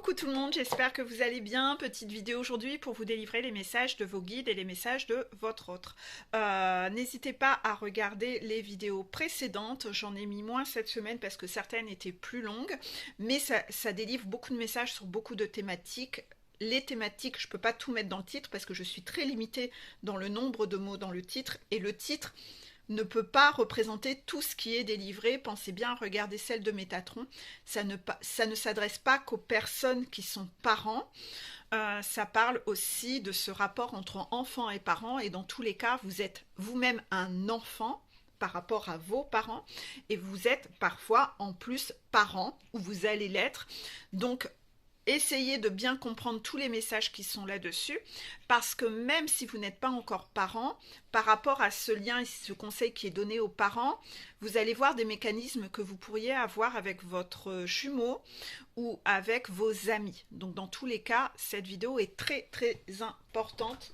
Coucou tout le monde, j'espère que vous allez bien. Petite vidéo aujourd'hui pour vous délivrer les messages de vos guides et les messages de votre autre. N'hésitez pas à regarder les vidéos précédentes, j'en ai mis moins cette semaine parce que certaines étaient plus longues, mais ça délivre beaucoup de messages sur beaucoup de thématiques. Les thématiques, je ne peux pas tout mettre dans le titre parce que je suis très limitée dans le nombre de mots dans le titre, et le titre ne peut pas représenter tout ce qui est délivré. Pensez bien à regarder celle de Métatron. Ça ne s'adresse pas qu'aux personnes qui sont parents. Ça parle aussi de ce rapport entre enfants et parents. Et dans tous les cas, vous êtes vous-même un enfant par rapport à vos parents. Et vous êtes parfois en plus parents, ou vous allez l'être. Donc, essayez de bien comprendre tous les messages qui sont là-dessus, parce que même si vous n'êtes pas encore parent, par rapport à ce lien et ce conseil qui est donné aux parents, vous allez voir des mécanismes que vous pourriez avoir avec votre jumeau ou avec vos amis. Donc dans tous les cas, cette vidéo est très très importante.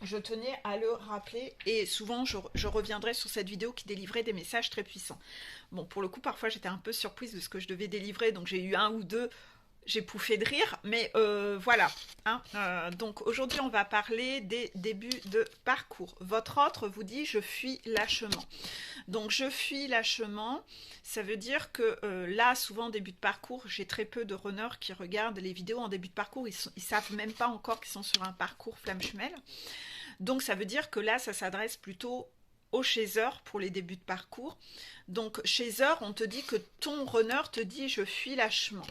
Je tenais à le rappeler, et souvent je reviendrai sur cette vidéo qui délivrait des messages très puissants. Bon, pour le coup, parfois j'étais un peu surprise de ce que je devais délivrer, donc j'ai eu un ou deux. J'ai pouffé de rire, mais voilà. Hein. Donc aujourd'hui, on va parler des débuts de parcours. Votre autre vous dit « je fuis lâchement ». Donc je fuis lâchement, ça veut dire que là, souvent, début de parcours, j'ai très peu de runners qui regardent les vidéos en début de parcours. Ils savent même pas encore qu'ils sont sur un parcours flamme jumelle. Donc ça veut dire que là, ça s'adresse plutôt au chaser pour les débuts de parcours. Donc chaser, on te dit que ton runner te dit je fuis lâchement.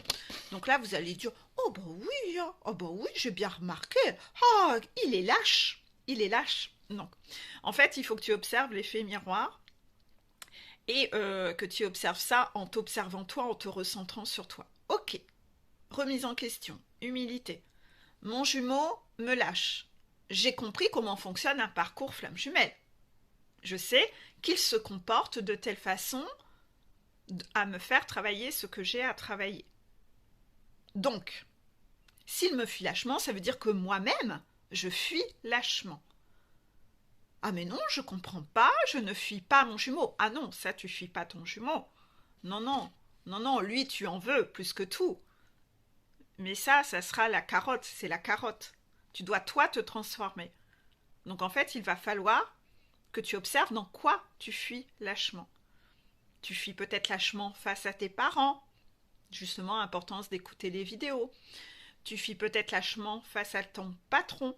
Donc là vous allez dire oh bah oui, hein. Oh bah oui, j'ai bien remarqué. Ah, il est lâche. Il est lâche. Non. En fait, il faut que tu observes l'effet miroir et que tu observes ça en t'observant toi, en te recentrant sur toi. Ok. Remise en question. Humilité. Mon jumeau me lâche. J'ai compris comment fonctionne un parcours flamme jumelle. Je sais qu'il se comporte de telle façon à me faire travailler ce que j'ai à travailler. Donc, s'il me fuit lâchement, ça veut dire que moi-même, je fuis lâchement. Ah mais non, je comprends pas, je ne fuis pas mon jumeau. Ah non, ça tu fuis pas ton jumeau. Non, non, non, non, lui tu en veux plus que tout. Mais ça sera la carotte, c'est la carotte. Tu dois toi te transformer. Donc en fait, il va falloir que tu observes dans quoi tu fuis lâchement. Tu fuis peut-être lâchement face à tes parents, justement, importance d'écouter les vidéos. Tu fuis peut-être lâchement face à ton patron.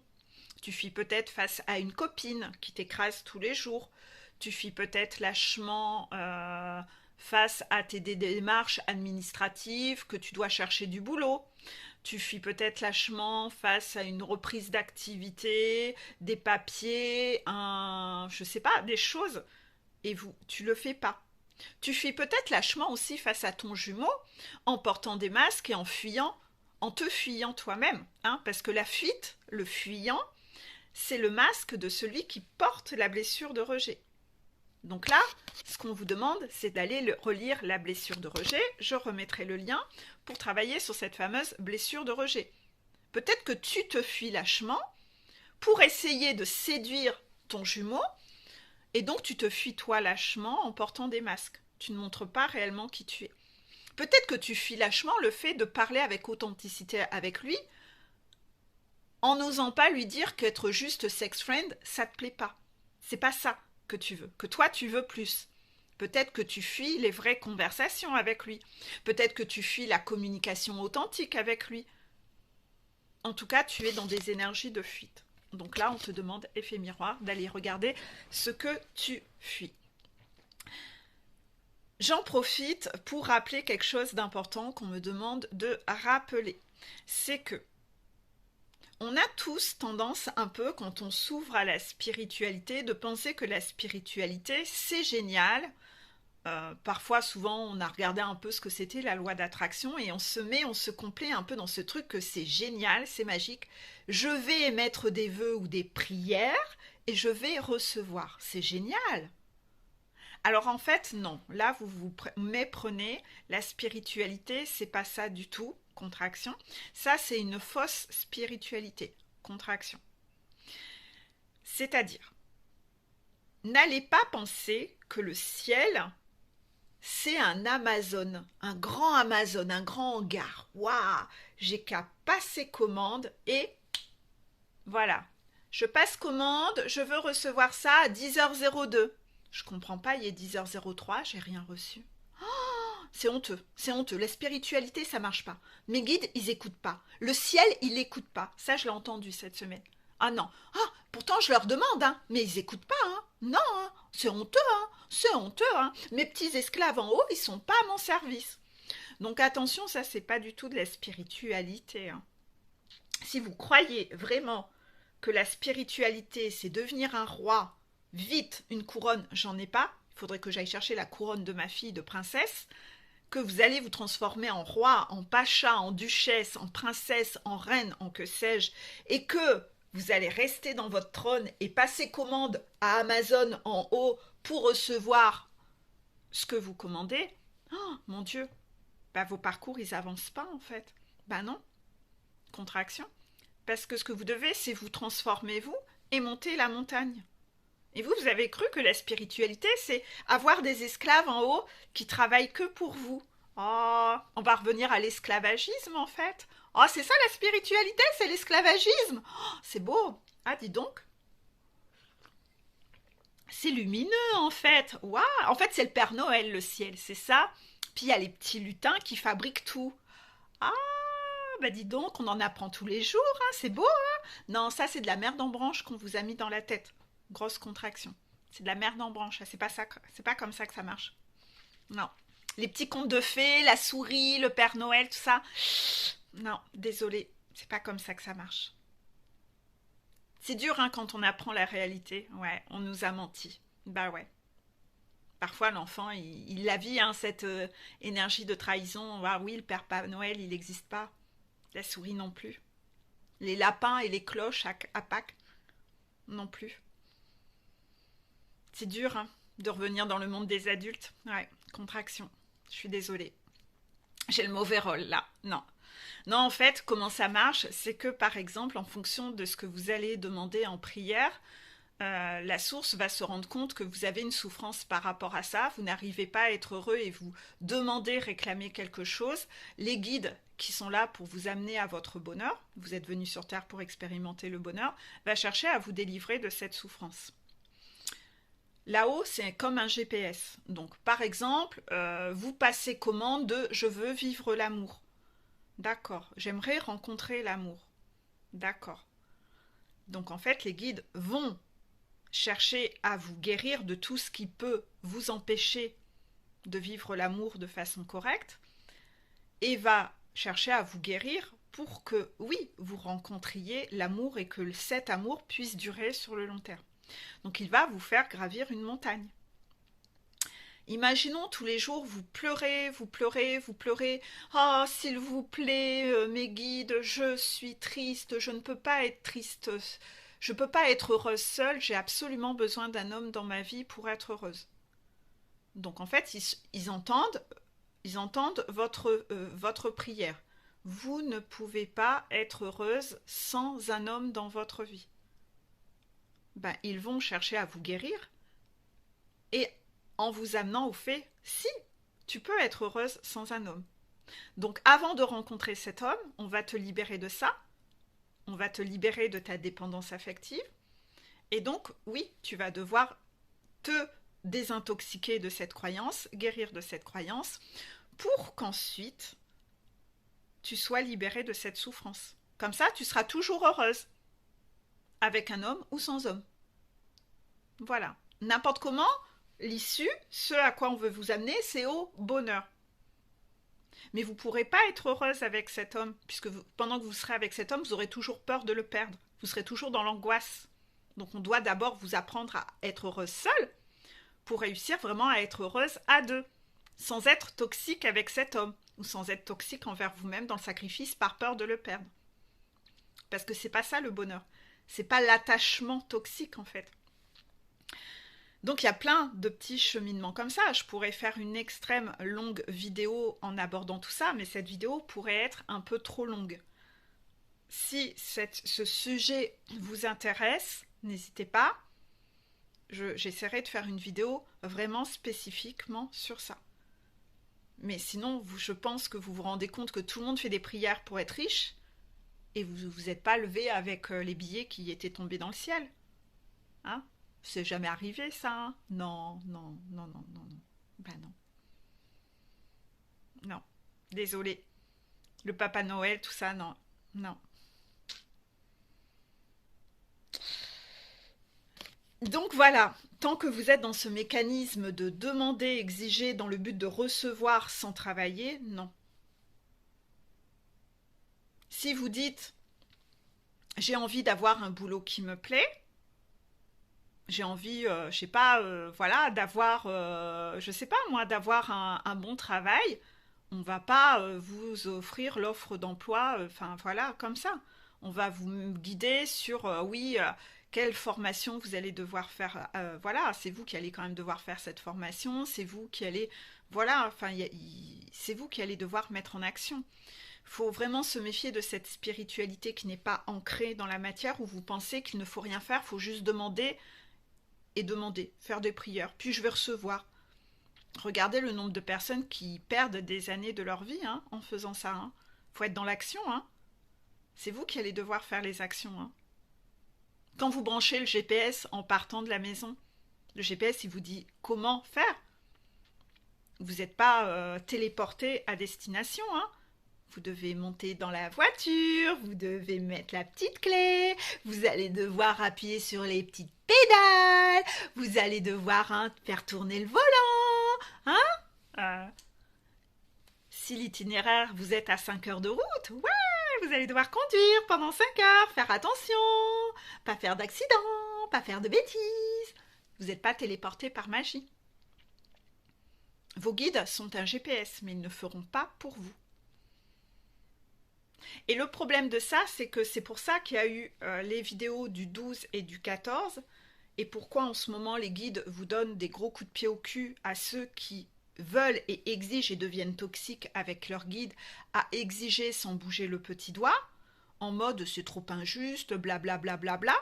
Tu fuis peut-être face à une copine qui t'écrase tous les jours. Tu fuis peut-être lâchement face à tes démarches administratives, que tu dois chercher du boulot. Tu fuis peut-être lâchement face à une reprise d'activité, des papiers, je sais pas, des choses, et tu le fais pas. Tu fuis peut-être lâchement aussi face à ton jumeau, en portant des masques et en te fuyant toi-même, hein, parce que la fuite, le fuyant, c'est le masque de celui qui porte la blessure de rejet. Donc là, ce qu'on vous demande, c'est d'aller relire la blessure de rejet. Je remettrai le lien pour travailler sur cette fameuse blessure de rejet. Peut-être que tu te fuis lâchement pour essayer de séduire ton jumeau, et donc tu te fuis toi lâchement en portant des masques. Tu ne montres pas réellement qui tu es. Peut-être que tu fuis lâchement le fait de parler avec authenticité avec lui, en n'osant pas lui dire qu'être juste sex friend, ça te plaît pas. C'est pas ça que tu veux, que toi tu veux plus. Peut-être que tu fuis les vraies conversations avec lui. Peut-être que tu fuis la communication authentique avec lui. En tout cas, tu es dans des énergies de fuite. Donc là, on te demande, effet miroir, d'aller regarder ce que tu fuis. J'en profite pour rappeler quelque chose d'important qu'on me demande de rappeler. C'est que on a tous tendance un peu, quand on s'ouvre à la spiritualité, de penser que la spiritualité, c'est génial. Parfois, souvent, on a regardé un peu ce que c'était la loi d'attraction et on se complaît un peu dans ce truc que c'est génial, c'est magique. Je vais émettre des vœux ou des prières et je vais recevoir. C'est génial. Alors en fait, non. Là, vous vous méprenez. La spiritualité, c'est pas ça du tout. Contraction. Ça, c'est une fausse spiritualité. Contraction. C'est-à-dire, n'allez pas penser que le ciel, c'est un Amazon, un grand Amazon, un grand hangar. Waouh! J'ai qu'à passer commande et voilà. Je passe commande, je veux recevoir ça à 10h02. Je comprends pas, il est 10h03, j'ai rien reçu. C'est honteux, c'est honteux. La spiritualité, ça marche pas. Mes guides, ils écoutent pas. Le ciel, il écoute pas. Ça, je l'ai entendu cette semaine. Ah non. Ah, pourtant, je leur demande, hein, mais ils écoutent pas, hein. Non, hein. C'est honteux, hein. C'est honteux, hein. Mes petits esclaves en haut, ils sont pas à mon service. Donc attention, ça, c'est pas du tout de la spiritualité, hein. Si vous croyez vraiment que la spiritualité, c'est devenir un roi, vite, une couronne, j'en ai pas. Il faudrait que j'aille chercher la couronne de ma fille de princesse, que vous allez vous transformer en roi, en pacha, en duchesse, en princesse, en reine, en que sais-je, et que vous allez rester dans votre trône et passer commande à Amazon en haut pour recevoir ce que vous commandez, oh mon Dieu, bah vos parcours, ils avancent pas en fait. Bah non, contraction. Parce que ce que vous devez, c'est vous transformer vous et monter la montagne. Et vous, vous avez cru que la spiritualité, c'est avoir des esclaves en haut qui travaillent que pour vous. Oh, on va revenir à l'esclavagisme en fait. Oh, c'est ça la spiritualité, c'est l'esclavagisme. Oh, c'est beau. Ah, dis donc. C'est lumineux en fait. Waouh. En fait, c'est le Père Noël, le ciel, c'est ça. Puis il y a les petits lutins qui fabriquent tout. Ah, bah dis donc, on en apprend tous les jours, hein, c'est beau, hein. Non, ça c'est de la merde en branche qu'on vous a mis dans la tête. Grosse contraction. C'est de la merde en branche, c'est pas ça, c'est pas comme ça que ça marche. Non. Les petits contes de fées, la souris, le Père Noël, tout ça. Non, désolé, c'est pas comme ça que ça marche. C'est dur hein, quand on apprend la réalité. Ouais, on nous a menti. Bah ouais. Parfois l'enfant, il la vit, hein, cette énergie de trahison. Ah oui, le Père Noël, il n'existe pas. La souris non plus. Les lapins et les cloches à Pâques non plus. C'est dur hein, de revenir dans le monde des adultes. Ouais, contraction. Je suis désolée. J'ai le mauvais rôle là. Non. Non, en fait, comment ça marche, c'est que par exemple, en fonction de ce que vous allez demander en prière, la source va se rendre compte que vous avez une souffrance par rapport à ça, vous n'arrivez pas à être heureux et vous demandez, réclamez quelque chose. Les guides qui sont là pour vous amener à votre bonheur, vous êtes venu sur Terre pour expérimenter le bonheur, va chercher à vous délivrer de cette souffrance. Là-haut, c'est comme un GPS. Donc, par exemple, vous passez commande de « je veux vivre l'amour ». D'accord, j'aimerais rencontrer l'amour. D'accord. Donc, en fait, les guides vont chercher à vous guérir de tout ce qui peut vous empêcher de vivre l'amour de façon correcte et va chercher à vous guérir pour que, oui, vous rencontriez l'amour et que cet amour puisse durer sur le long terme. Donc il va vous faire gravir une montagne. Imaginons tous les jours, vous pleurez, vous pleurez, vous pleurez. Ah, s'il vous plaît, mes guides, je suis triste, je ne peux pas être triste, je ne peux pas être heureuse seule, j'ai absolument besoin d'un homme dans ma vie pour être heureuse. Donc en fait, ils entendent votre prière. Vous ne pouvez pas être heureuse sans un homme dans votre vie. Ben, ils vont chercher à vous guérir et en vous amenant au fait, si, tu peux être heureuse sans un homme. Donc avant de rencontrer cet homme, on va te libérer de ça, on va te libérer de ta dépendance affective, et donc oui, tu vas devoir te désintoxiquer de cette croyance, guérir de cette croyance, pour qu'ensuite tu sois libérée de cette souffrance. Comme ça, tu seras toujours heureuse, avec un homme ou sans homme. Voilà. N'importe comment, l'issue, ce à quoi on veut vous amener, c'est au bonheur. Mais vous ne pourrez pas être heureuse avec cet homme, puisque pendant que vous serez avec cet homme, vous aurez toujours peur de le perdre. Vous serez toujours dans l'angoisse. Donc on doit d'abord vous apprendre à être heureuse seule pour réussir vraiment à être heureuse à deux, sans être toxique avec cet homme, ou sans être toxique envers vous-même dans le sacrifice par peur de le perdre. Parce que c'est pas ça le bonheur. C'est pas l'attachement toxique en fait. Donc il y a plein de petits cheminements comme ça. Je pourrais faire une extrême longue vidéo en abordant tout ça, mais cette vidéo pourrait être un peu trop longue. Si ce sujet vous intéresse, n'hésitez pas. J'essaierai de faire une vidéo vraiment spécifiquement sur ça. Mais sinon, je pense que vous vous rendez compte que tout le monde fait des prières pour être riche et vous vous êtes pas levé avec les billets qui étaient tombés dans le ciel. Hein? C'est jamais arrivé ça, hein? Non, non, non, non, non, non. Ben non. Non. Désolé. Le Papa Noël, tout ça, non. Non. Donc voilà, tant que vous êtes dans ce mécanisme de demander, exiger dans le but de recevoir sans travailler, non. Si vous dites j'ai envie d'avoir un boulot qui me plaît, j'ai envie, je sais pas, voilà, d'avoir, je sais pas moi, d'avoir un bon travail, on va pas vous offrir l'offre d'emploi, enfin voilà, comme ça. On va vous guider sur, oui, quelle formation vous allez devoir faire. Voilà, c'est vous qui allez quand même devoir faire cette formation, c'est vous qui allez, voilà, enfin, c'est vous qui allez devoir mettre en action. Il faut vraiment se méfier de cette spiritualité qui n'est pas ancrée dans la matière, où vous pensez qu'il ne faut rien faire, il faut juste demander et demander, faire des prières, puis je vais recevoir. Regardez le nombre de personnes qui perdent des années de leur vie hein, en faisant ça. Hein. Faut être dans l'action. Hein. C'est vous qui allez devoir faire les actions. Hein. Quand vous branchez le GPS en partant de la maison, le GPS il vous dit comment faire. Vous n'êtes pas téléporté à destination. Hein. Vous devez monter dans la voiture, vous devez mettre la petite clé, vous allez devoir appuyer sur les petites pédales, vous allez devoir hein, faire tourner le volant. Hein si l'itinéraire, vous êtes à 5 heures de route, ouais, vous allez devoir conduire pendant 5 heures, faire attention, pas faire d'accident, pas faire de bêtises. Vous n'êtes pas téléporté par magie. Vos guides sont un GPS, mais ils ne feront pas pour vous. Et le problème de ça, c'est que c'est pour ça qu'il y a eu les vidéos du 12 et du 14, et pourquoi en ce moment les guides vous donnent des gros coups de pied au cul à ceux qui veulent et exigent et deviennent toxiques avec leur guide, à exiger sans bouger le petit doigt, en mode c'est trop injuste, blablabla, bla, bla, bla,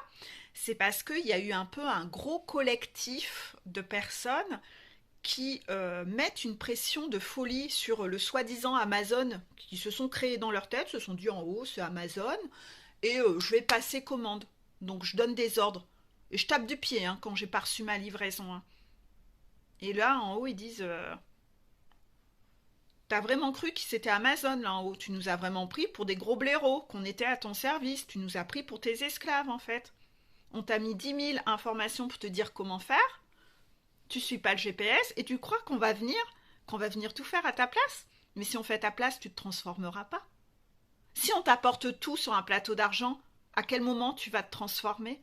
c'est parce qu'il y a eu un peu un gros collectif de personnes qui mettent une pression de folie sur le soi-disant Amazon qui se sont créés dans leur tête, se sont dit en haut c'est Amazon et je vais passer commande. Donc je donne des ordres. Et je tape du pied hein, quand j'ai pas reçu ma livraison. Hein. Et là en haut ils disent t'as vraiment cru que c'était Amazon là en haut. Tu nous as vraiment pris pour des gros blaireaux, qu'on était à ton service. Tu nous as pris pour tes esclaves en fait. On t'a mis 10 000 informations pour te dire comment faire. Tu suis pas le GPS et tu crois qu'on va venir tout faire à ta place. Mais si on fait ta place, tu te transformeras pas. Si on t'apporte tout sur un plateau d'argent, à quel moment tu vas te transformer?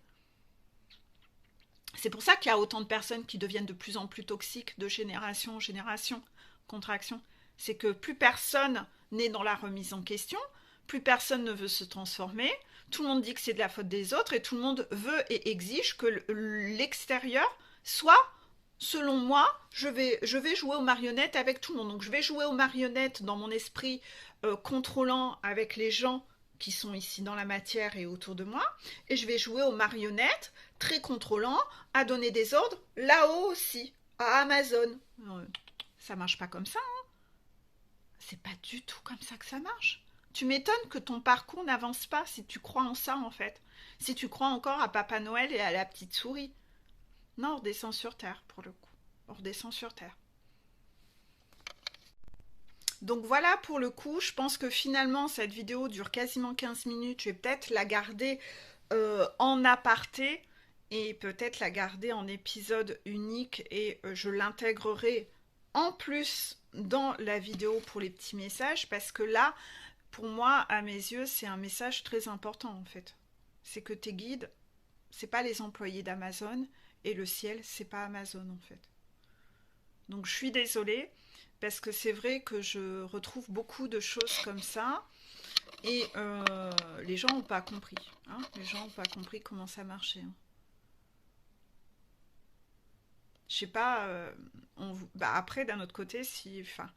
C'est pour ça qu'il y a autant de personnes qui deviennent de plus en plus toxiques de génération en génération. Contraction. C'est que plus personne n'est dans la remise en question, plus personne ne veut se transformer, tout le monde dit que c'est de la faute des autres et tout le monde veut et exige que l'extérieur soit selon moi, je vais jouer aux marionnettes avec tout le monde. Donc je vais jouer aux marionnettes dans mon esprit contrôlant avec les gens qui sont ici dans la matière et autour de moi. Et je vais jouer aux marionnettes très contrôlant à donner des ordres là-haut aussi, à Amazon. Ça marche pas comme ça. Hein. C'est pas du tout comme ça que ça marche. Tu m'étonnes que ton parcours n'avance pas si tu crois en ça en fait. Si tu crois encore à Papa Noël et à la petite souris. Non, on redescend sur Terre, pour le coup. On redescend sur Terre. Donc voilà, pour le coup, je pense que finalement, cette vidéo dure quasiment 15 minutes. Je vais peut-être la garder en aparté et peut-être la garder en épisode unique et je l'intégrerai en plus dans la vidéo pour les petits messages parce que là, pour moi, à mes yeux, c'est un message très important en fait. C'est que tes guides, c'est pas les employés d'Amazon, et le ciel, c'est pas Amazon en fait. Donc je suis désolée, parce que c'est vrai que je retrouve beaucoup de choses comme ça, et les gens n'ont pas compris. Hein, les gens n'ont pas compris comment ça marchait. Hein. Je sais pas, après d'un autre côté, si... Enfin,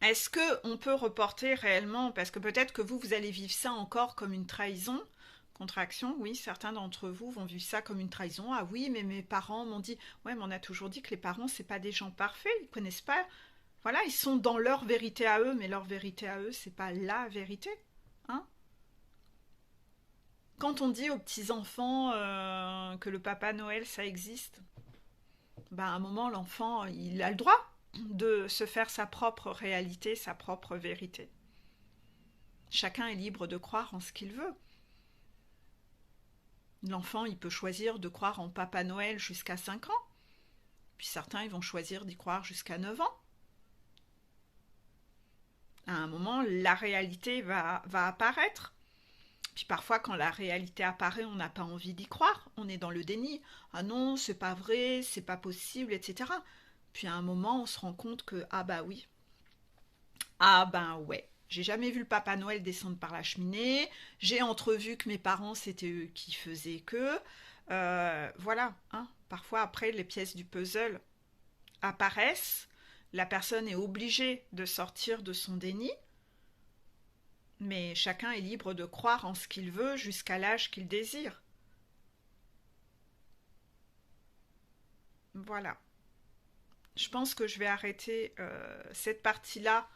est-ce qu'on peut reporter réellement, parce que peut-être que vous allez vivre ça encore comme une trahison, Contraction, oui, certains d'entre vous vont vivre ça comme une trahison. Ah oui, mais mes parents m'ont dit... Ouais, mais on a toujours dit que les parents, c'est pas des gens parfaits, ils connaissent pas... Voilà, ils sont dans leur vérité à eux, mais leur vérité à eux, c'est pas la vérité. Hein. Quand on dit aux petits-enfants que le Papa Noël, ça existe, ben, à un moment, l'enfant, il a le droit de se faire sa propre réalité, sa propre vérité. Chacun est libre de croire en ce qu'il veut. L'enfant, il peut choisir de croire en Papa Noël jusqu'à 5 ans. Puis certains, ils vont choisir d'y croire jusqu'à 9 ans. À un moment, la réalité va apparaître. Puis parfois, quand la réalité apparaît, on n'a pas envie d'y croire. On est dans le déni. Ah non, c'est pas vrai, c'est pas possible, etc. Puis à un moment, on se rend compte que, ah bah oui. Ah ben ouais. J'ai jamais vu le Papa Noël descendre par la cheminée. J'ai entrevu que mes parents, c'était eux qui faisaient que. Voilà. Hein. Parfois, après, les pièces du puzzle apparaissent. La personne est obligée de sortir de son déni. Mais chacun est libre de croire en ce qu'il veut jusqu'à l'âge qu'il désire. Voilà. Je pense que je vais arrêter cette partie-là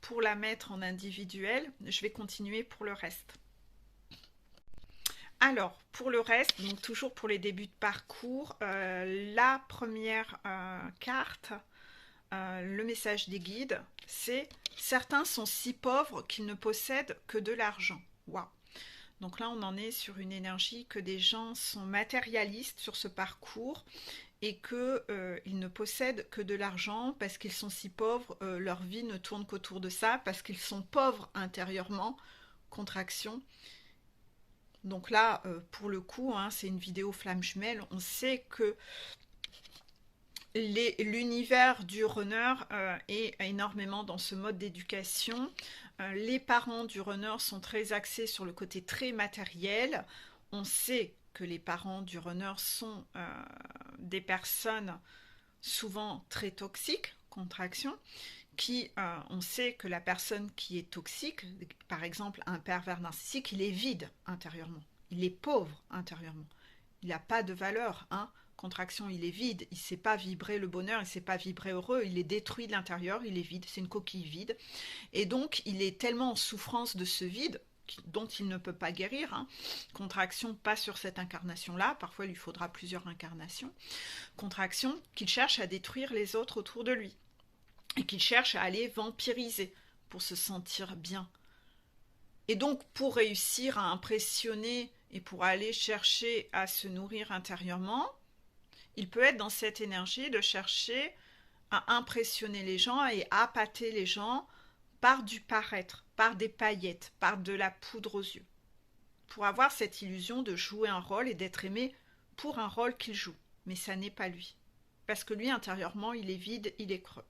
pour la mettre en individuel. Je vais continuer pour le reste. Alors, pour le reste, donc toujours pour les débuts de parcours, la première carte, le message des guides, c'est « Certains sont si pauvres qu'ils ne possèdent que de l'argent ». Waouh. Donc là, on en est sur une énergie que des gens sont matérialistes sur ce parcours et qu'ils ne possèdent que de l'argent parce qu'ils sont si pauvres, leur vie ne tourne qu'autour de ça, parce qu'ils sont pauvres intérieurement, contraction. Donc là, pour le coup, hein, c'est une vidéo flamme jumelle, on sait que l'univers du runner est énormément dans ce mode d'éducation. Les parents du runner sont très axés sur le côté très matériel. On sait que les parents du runner sont des personnes souvent très toxiques, contraction, on sait que la personne qui est toxique, par exemple un pervers narcissique, il est vide intérieurement, il est pauvre intérieurement, il n'a pas de valeur, hein. Contraction, il est vide, il ne sait pas vibrer le bonheur, il ne sait pas vibrer heureux, il est détruit de l'intérieur, il est vide, c'est une coquille vide, et donc il est tellement en souffrance de ce vide, dont il ne peut pas guérir, hein. Contraction, pas sur cette incarnation-là, parfois il lui faudra plusieurs incarnations, contraction, qu'il cherche à détruire les autres autour de lui, et qu'il cherche à aller vampiriser pour se sentir bien. Et donc pour réussir à impressionner et pour aller chercher à se nourrir intérieurement, il peut être dans cette énergie de chercher à impressionner les gens et à appâter les gens par du paraître, par des paillettes, par de la poudre aux yeux, pour avoir cette illusion de jouer un rôle et d'être aimé pour un rôle qu'il joue. Mais ça n'est pas lui. Parce que lui, intérieurement, il est vide, il est creux.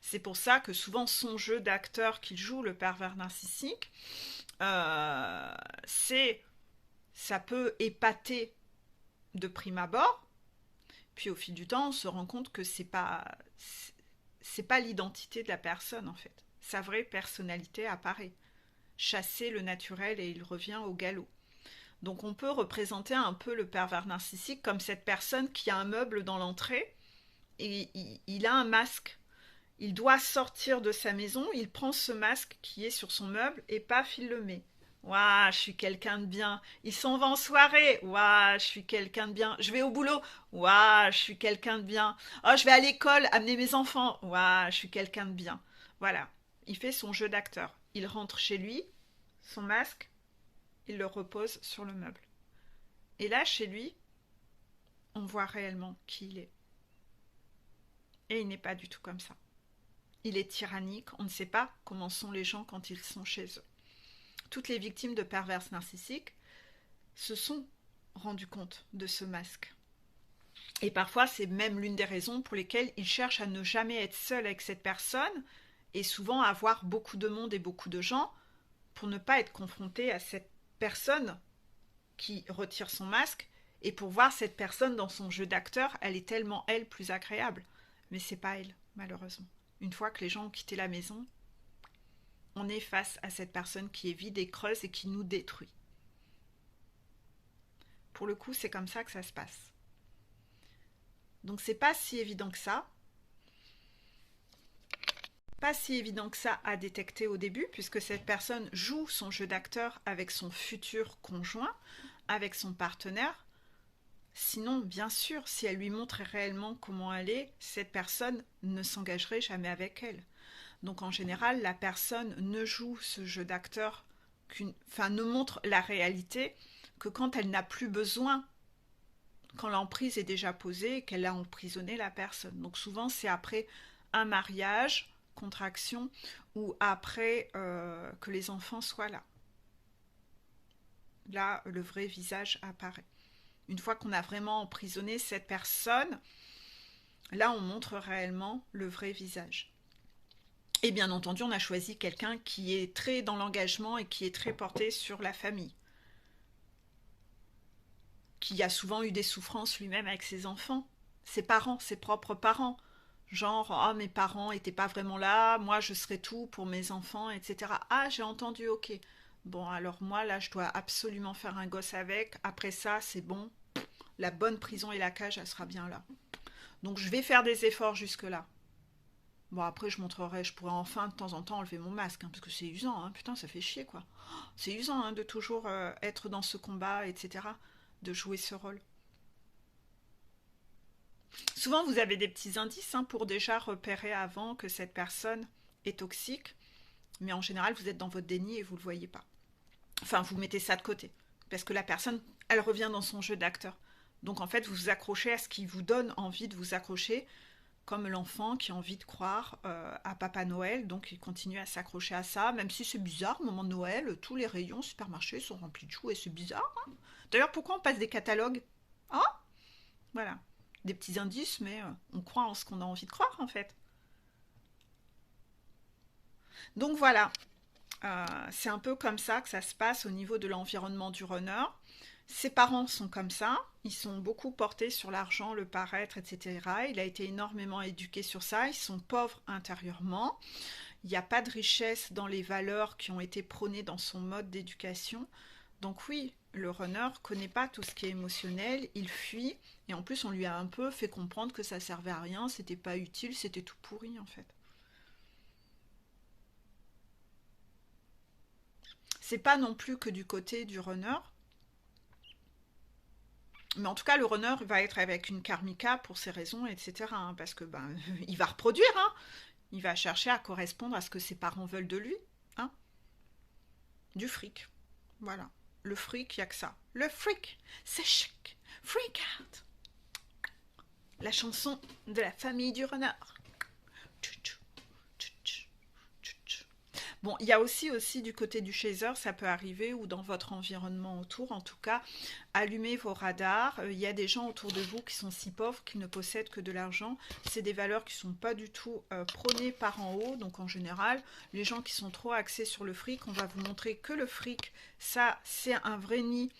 C'est pour ça que souvent son jeu d'acteur qu'il joue, le pervers narcissique, ça peut épater de prime abord, puis au fil du temps, on se rend compte que c'est pas l'identité de la personne en fait. Sa vraie personnalité apparaît. Chasser le naturel et il revient au galop. Donc on peut représenter un peu le pervers narcissique comme cette personne qui a un meuble dans l'entrée et il a un masque. Il doit sortir de sa maison, il prend ce masque qui est sur son meuble et paf, il le met. Waouh, je suis quelqu'un de bien. Il s'en va en soirée. Waouh, je suis quelqu'un de bien. Je vais au boulot. Waouh, je suis quelqu'un de bien. Oh, je vais à l'école amener mes enfants. Waouh, je suis quelqu'un de bien. Voilà, il fait son jeu d'acteur. Il rentre chez lui, son masque, il le repose sur le meuble. Et là, chez lui, on voit réellement qui il est. Et il n'est pas du tout comme ça. Il est tyrannique, on ne sait pas comment sont les gens quand ils sont chez eux. Toutes les victimes de pervers narcissiques se sont rendues compte de ce masque. Et parfois, c'est même l'une des raisons pour lesquelles ils cherchent à ne jamais être seuls avec cette personne et souvent avoir beaucoup de monde et beaucoup de gens pour ne pas être confrontés à cette personne qui retire son masque et pour voir cette personne dans son jeu d'acteur, elle est tellement, elle, plus agréable. Mais c'est pas elle, malheureusement. Une fois que les gens ont quitté la maison, on est face à cette personne qui est vide et creuse et qui nous détruit. Pour le coup, c'est comme ça que ça se passe. Donc c'est pas si évident que ça. Pas si évident que ça à détecter au début, puisque cette personne joue son jeu d'acteur avec son futur conjoint, avec son partenaire. Sinon, bien sûr, si elle lui montrait réellement comment elle est, cette personne ne s'engagerait jamais avec elle. Donc en général, la personne ne joue ce jeu d'acteur, ne montre la réalité que quand elle n'a plus besoin, quand l'emprise est déjà posée et qu'elle a emprisonné la personne. Donc souvent, c'est après un mariage, contraction, ou après que les enfants soient là. Là, le vrai visage apparaît. Une fois qu'on a vraiment emprisonné cette personne, là, on montre réellement le vrai visage. Et bien entendu, on a choisi quelqu'un qui est très dans l'engagement et qui est très porté sur la famille. Qui a souvent eu des souffrances lui-même avec ses enfants, ses parents, ses propres parents. Genre, ah, mes parents n'étaient pas vraiment là, moi je serai tout pour mes enfants, etc. Ah, j'ai entendu, ok. Bon, alors moi, là, je dois absolument faire un gosse avec. Après ça, c'est bon. La bonne prison et la cage, elle sera bien là. Donc, je vais faire des efforts jusque-là. Bon, après, je montrerai, je pourrais enfin de temps en temps enlever mon masque, hein, parce que c'est usant, hein, putain, ça fait chier, quoi. C'est usant, hein, de toujours être dans ce combat, etc., de jouer ce rôle. Souvent, vous avez des petits indices hein, pour déjà repérer avant que cette personne est toxique, mais en général, vous êtes dans votre déni et vous ne le voyez pas. Enfin, vous mettez ça de côté, parce que la personne, elle revient dans son jeu d'acteur. Donc, en fait, vous vous accrochez à ce qui vous donne envie de vous accrocher, comme l'enfant qui a envie de croire à Papa Noël, donc il continue à s'accrocher à ça, même si c'est bizarre, au moment de Noël, tous les rayons supermarchés sont remplis de jouets, c'est bizarre. Hein. D'ailleurs, pourquoi on passe des catalogues? Ah, voilà, des petits indices, mais on croit en ce qu'on a envie de croire, en fait. Donc voilà, c'est un peu comme ça que ça se passe au niveau de l'environnement du runner. Ses parents sont comme ça, ils sont beaucoup portés sur l'argent, le paraître, etc. Il a été énormément éduqué sur ça, ils sont pauvres intérieurement. Il n'y a pas de richesse dans les valeurs qui ont été prônées dans son mode d'éducation. Donc oui, le runner connaît pas tout ce qui est émotionnel, il fuit, et en plus on lui a un peu fait comprendre que ça servait à rien, c'était pas utile, c'était tout pourri en fait. C'est pas non plus que du côté du runner, mais en tout cas, le runner va être avec une karmika pour ses raisons, etc. hein, parce que ben, il va reproduire, hein, il va chercher à correspondre à ce que ses parents veulent de lui. Hein, du fric. Voilà. Le fric, il n'y a que ça. Le fric, c'est chic. Freak out. La chanson de la famille du runner. Bon, il y a aussi du côté du chaser, ça peut arriver, ou dans votre environnement autour, en tout cas, allumez vos radars. Il y a des gens autour de vous qui sont si pauvres qu'ils ne possèdent que de l'argent. C'est des valeurs qui ne sont pas du tout prônées par en haut. Donc en général, les gens qui sont trop axés sur le fric, on va vous montrer que le fric, ça, c'est un vrai nid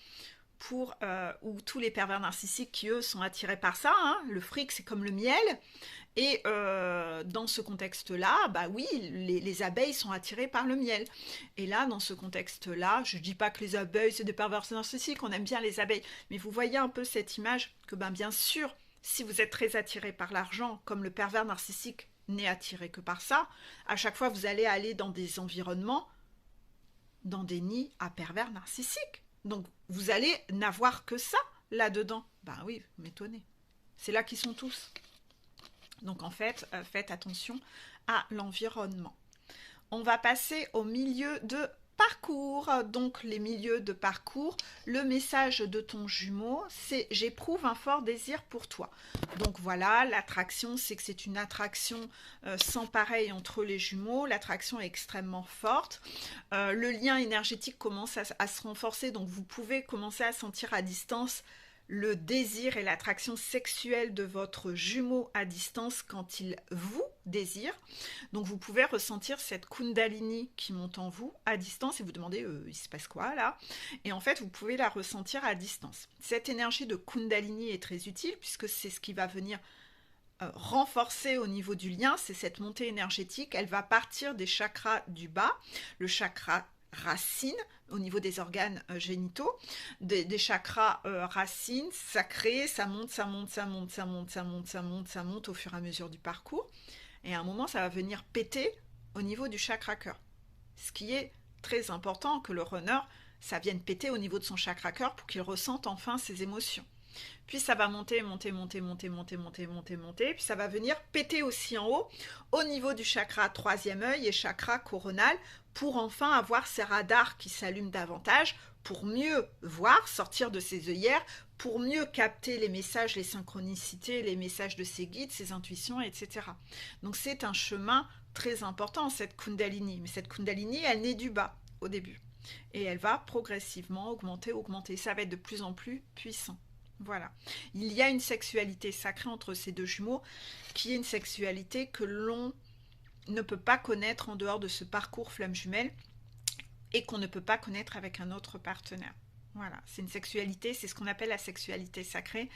pour ou tous les pervers narcissiques qui eux sont attirés par ça. Hein. Le fric, c'est comme le miel. Et dans ce contexte-là, bah oui, les abeilles sont attirées par le miel. Et là, dans ce contexte-là, je ne dis pas que les abeilles, c'est des pervers narcissiques, on aime bien les abeilles, mais vous voyez un peu cette image que, ben, bien sûr, si vous êtes très attiré par l'argent, comme le pervers narcissique n'est attiré que par ça, à chaque fois, vous allez aller dans des environnements, dans des nids à pervers narcissiques. Donc, vous allez n'avoir que ça là-dedans. Ben oui, vous m'étonnez. C'est là qu'ils sont tous. Donc en fait, faites attention à l'environnement. On va passer au milieu de parcours. Donc les milieux de parcours, le message de ton jumeau, c'est « j'éprouve un fort désir pour toi ». Donc voilà, l'attraction, c'est que c'est une attraction sans pareil entre les jumeaux. L'attraction est extrêmement forte. Le lien énergétique commence à se renforcer, donc vous pouvez commencer à sentir à distance le désir et l'attraction sexuelle de votre jumeau à distance quand il vous désire. Donc vous pouvez ressentir cette kundalini qui monte en vous à distance et vous demandez il se passe quoi là? Et en fait vous pouvez la ressentir à distance. Cette énergie de kundalini est très utile puisque c'est ce qui va venir renforcer au niveau du lien, c'est cette montée énergétique. Elle va partir des chakras du bas, le chakra racines, au niveau des organes génitaux, des chakras racines, sacrés, ça monte, ça monte, ça monte, ça monte, ça monte, ça monte, ça monte au fur et à mesure du parcours. Et à un moment, ça va venir péter au niveau du chakra cœur. Ce qui est très important que le runner, ça vienne péter au niveau de son chakra cœur pour qu'il ressente enfin ses émotions. Puis ça va monter, monter, monter, monter, monter, monter, monter, monter. Puis ça va venir péter aussi en haut, au niveau du chakra troisième œil et chakra coronal, pour enfin avoir ces radars qui s'allument davantage, pour mieux voir, sortir de ses œillères, pour mieux capter les messages, les synchronicités, les messages de ses guides, ses intuitions, etc. Donc c'est un chemin très important, cette Kundalini. Mais cette Kundalini, elle naît du bas au début. Et elle va progressivement augmenter, augmenter. Ça va être de plus en plus puissant. Voilà. Il y a une sexualité sacrée entre ces deux jumeaux, qui est une sexualité que l'on ne peut pas connaître en dehors de ce parcours flamme jumelle et qu'on ne peut pas connaître avec un autre partenaire. Voilà, c'est une sexualité, c'est ce qu'on appelle la sexualité sacrée.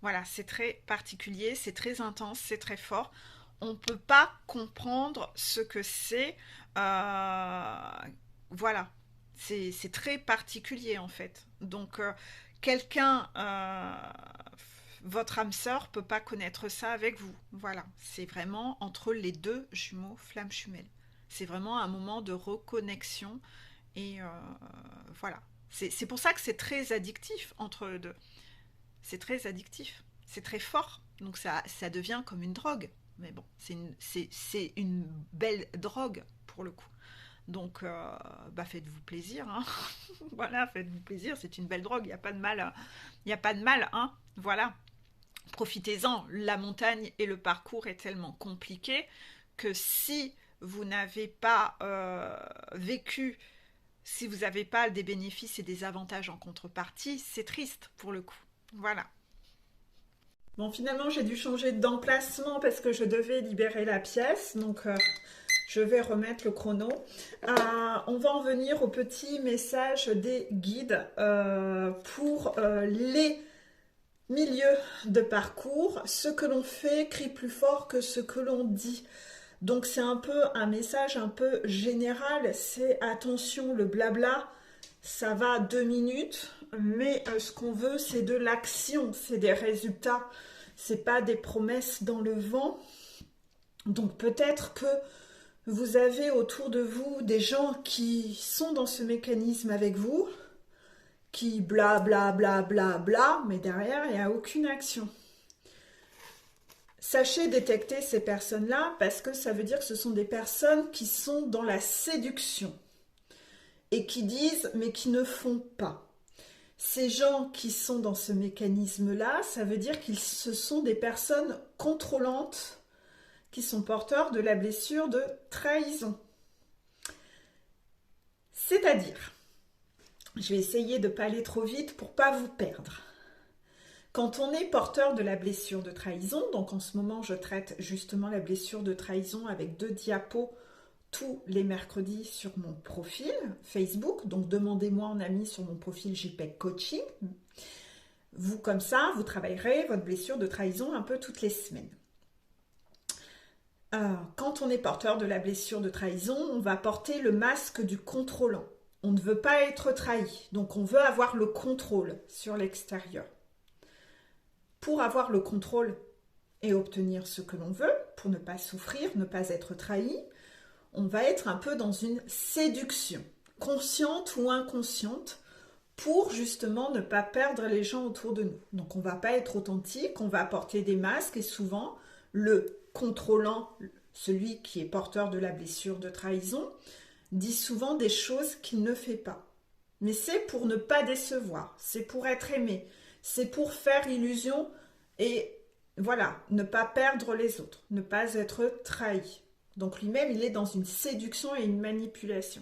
Voilà, c'est très particulier, c'est très intense, c'est très fort. On ne peut pas comprendre ce que c'est. Voilà, c'est très particulier en fait. Donc, quelqu'un, votre âme sœur, peut pas connaître ça avec vous. Voilà, c'est vraiment entre les deux jumeaux flammes jumelles. C'est vraiment un moment de reconnexion et voilà. C'est pour ça que c'est très addictif entre eux deux. C'est très addictif, c'est très fort. Donc ça devient comme une drogue. Mais bon, c'est une belle drogue pour le coup. Donc, faites-vous plaisir, hein. Voilà, faites-vous plaisir, c'est une belle drogue, il n'y a pas de mal, il n'y a pas de mal, hein. Voilà, profitez-en. La montagne et le parcours est tellement compliqué que si vous n'avez pas vécu, si vous n'avez pas des bénéfices et des avantages en contrepartie, c'est triste pour le coup. Voilà. Bon, finalement, j'ai dû changer d'emplacement parce que je devais libérer la pièce, donc je vais remettre le chrono. On va en venir au petit message des guides pour les milieux de parcours. Ce que l'on fait crie plus fort que ce que l'on dit. Donc c'est un peu un message un peu général, c'est attention, le blabla, ça va 2 minutes, mais ce qu'on veut c'est de l'action, c'est des résultats, c'est pas des promesses dans le vent. Donc peut-être que vous avez autour de vous des gens qui sont dans ce mécanisme avec vous, qui bla bla bla bla bla, mais derrière il n'y a aucune action. Sachez détecter ces personnes-là parce que ça veut dire que ce sont des personnes qui sont dans la séduction et qui disent mais qui ne font pas. Ces gens qui sont dans ce mécanisme-là, ça veut dire qu'ils ce sont des personnes contrôlantes qui sont porteurs de la blessure de trahison. C'est-à-dire, je vais essayer de ne pas aller trop vite pour ne pas vous perdre. Quand on est porteur de la blessure de trahison, donc en ce moment je traite justement la blessure de trahison avec 2 diapos tous les mercredis sur mon profil Facebook, donc demandez-moi en ami sur mon profil JPEG Coaching. Vous comme ça, vous travaillerez votre blessure de trahison un peu toutes les semaines. Quand on est porteur de la blessure de trahison, on va porter le masque du contrôlant. On ne veut pas être trahi, donc on veut avoir le contrôle sur l'extérieur. Pour avoir le contrôle et obtenir ce que l'on veut, pour ne pas souffrir, ne pas être trahi, on va être un peu dans une séduction, consciente ou inconsciente, pour justement ne pas perdre les gens autour de nous. Donc on ne va pas être authentique, on va porter des masques et souvent le contrôlant, celui qui est porteur de la blessure de trahison, dit souvent des choses qu'il ne fait pas. Mais c'est pour ne pas décevoir, c'est pour être aimé, c'est pour faire illusion et voilà, ne pas perdre les autres, ne pas être trahi. Donc lui-même, il est dans une séduction et une manipulation.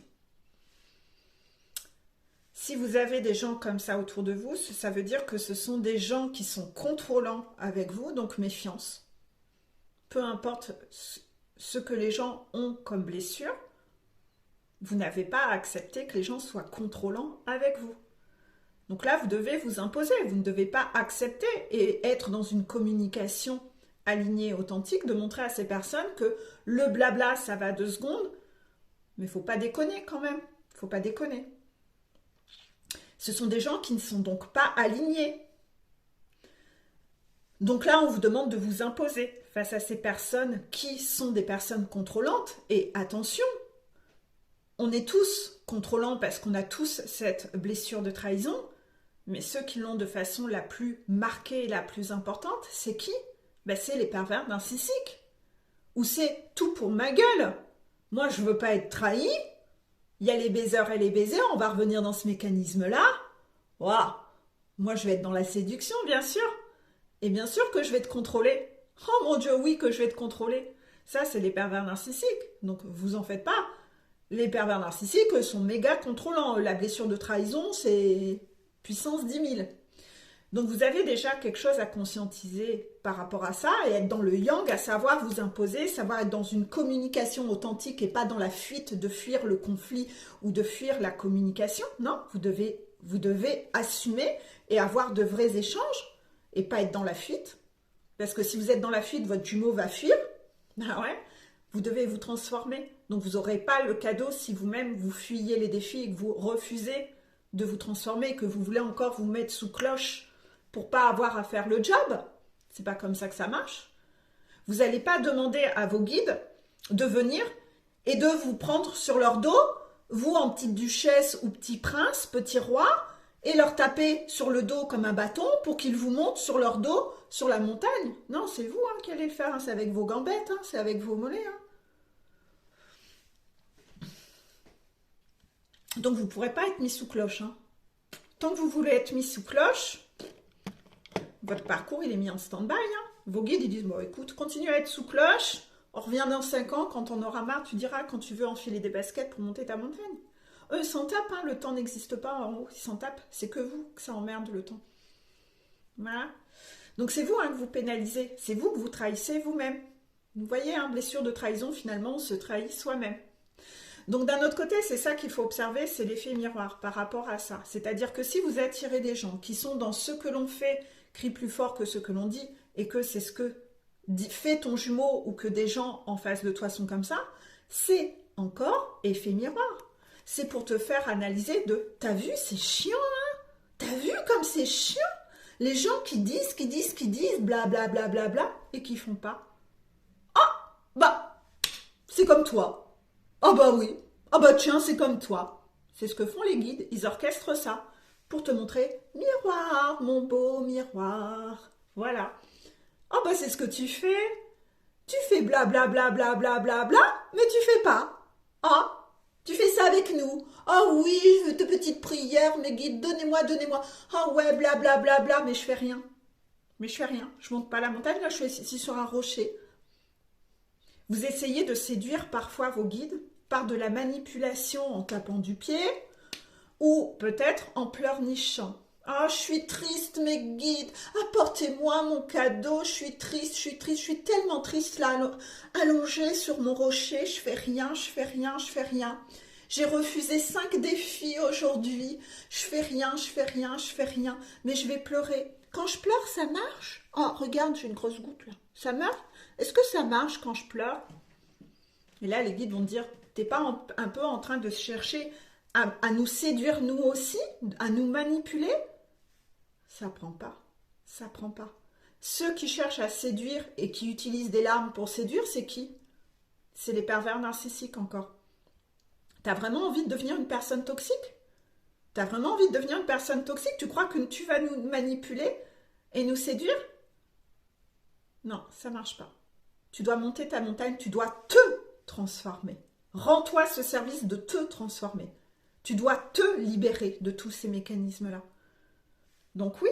Si vous avez des gens comme ça autour de vous, ça veut dire que ce sont des gens qui sont contrôlants avec vous, donc méfiance. Peu importe ce que les gens ont comme blessure, vous n'avez pas à accepter que les gens soient contrôlants avec vous. Donc là, vous devez vous imposer, vous ne devez pas accepter et être dans une communication alignée, authentique, de montrer à ces personnes que le blabla, ça va 2 secondes, mais il ne faut pas déconner quand même. Il Faut pas déconner. Ce sont des gens qui ne sont donc pas alignés. Donc là, on vous demande de vous imposer face à ces personnes qui sont des personnes contrôlantes. Et attention, on est tous contrôlants parce qu'on a tous cette blessure de trahison, mais ceux qui l'ont de façon la plus marquée et la plus importante, c'est qui? Ben, c'est les pervers narcissiques. Ou c'est tout pour ma gueule. Moi, je veux pas être trahi. Il y a les baiseurs et les baisers, on va revenir dans ce mécanisme-là. Waouh! Moi, je vais être dans la séduction, bien sûr. Et bien sûr que je vais te contrôler. Oh mon Dieu, oui que je vais te contrôler. Ça, c'est les pervers narcissiques. Donc, vous en faites pas. Les pervers narcissiques sont méga contrôlants. La blessure de trahison, c'est puissance 10 000. Donc, vous avez déjà quelque chose à conscientiser par rapport à ça et être dans le yang, à savoir vous imposer, savoir être dans une communication authentique et pas dans la fuite de fuir le conflit ou de fuir la communication. Non, vous devez assumer et avoir de vrais échanges et pas être dans la fuite. Parce que si vous êtes dans la fuite, votre jumeau va fuir. Ah ouais, vous devez vous transformer. Donc vous n'aurez pas le cadeau si vous-même vous fuyez les défis et que vous refusez de vous transformer, que vous voulez encore vous mettre sous cloche pour pas avoir à faire le job. C'est pas comme ça que ça marche. Vous n'allez pas demander à vos guides de venir et de vous prendre sur leur dos, vous en petite duchesse ou petit prince, petit roi, et leur taper sur le dos comme un bâton pour qu'ils vous montent sur leur dos, sur la montagne. Non, c'est vous qui allez le faire, hein. C'est avec vos gambettes, hein. C'est avec vos mollets. Hein. Donc vous ne pourrez pas être mis sous cloche. Hein. Tant que vous voulez être mis sous cloche, votre parcours il est mis en stand-by. Hein. Vos guides ils disent, bon écoute, continue à être sous cloche, on revient dans 5 ans, quand on aura marre, tu diras quand tu veux enfiler des baskets pour monter ta montagne. Eux, ils s'en tapent, hein. Le temps n'existe pas en haut, ils s'en tapent. C'est que vous que ça emmerde le temps. Voilà. Donc c'est vous que vous pénalisez, c'est vous que vous trahissez vous-même. Vous voyez, blessure de trahison, finalement, on se trahit soi-même. Donc d'un autre côté, c'est ça qu'il faut observer, c'est l'effet miroir par rapport à ça. C'est-à-dire que si vous attirez des gens qui sont dans ce que l'on fait, crient plus fort que ce que l'on dit, et que c'est ce que fait ton jumeau ou que des gens en face de toi sont comme ça, c'est encore effet miroir. C'est pour te faire analyser de « t'as vu, c'est chiant, hein? T'as vu comme c'est chiant? Les gens qui disent, bla bla bla bla bla, et qui font pas. Ah, bah, c'est comme toi. Ah bah oui, ah bah tiens, c'est comme toi. » C'est ce que font les guides, ils orchestrent ça pour te montrer « miroir, mon beau miroir. » Voilà. Ah bah c'est ce que tu fais bla bla bla bla bla bla bla, mais tu fais pas. Ah, tu fais ça avec nous. Ah oui, je veux de petites prières, mes guides, donnez-moi. Ah ouais, bla bla bla bla, mais je fais rien. Je monte pas la montagne, là je suis ici sur un rocher. Vous essayez de séduire parfois vos guides par de la manipulation en tapant du pied ou peut-être en pleurnichant. Ah, je suis triste, mes guides, apportez-moi mon cadeau, je suis triste, tellement triste là, allongée sur mon rocher, je fais rien. J'ai refusé 5 défis aujourd'hui, je fais rien, mais je vais pleurer. Quand je pleure, ça marche? Oh, regarde, j'ai une grosse goutte là. Ça marche? Est-ce que ça marche quand je pleure? Et là, les guides vont dire, t'es pas un peu en train de chercher à nous séduire nous aussi, à nous manipuler? Ça prend pas. Ceux qui cherchent à séduire et qui utilisent des larmes pour séduire, c'est qui? C'est les pervers narcissiques encore. T'as vraiment envie de devenir une personne toxique? Tu crois que tu vas nous manipuler et nous séduire? Non, ça marche pas. Tu dois monter ta montagne, tu dois te transformer. Rends-toi ce service de te transformer. Tu dois te libérer de tous ces mécanismes-là. Donc oui,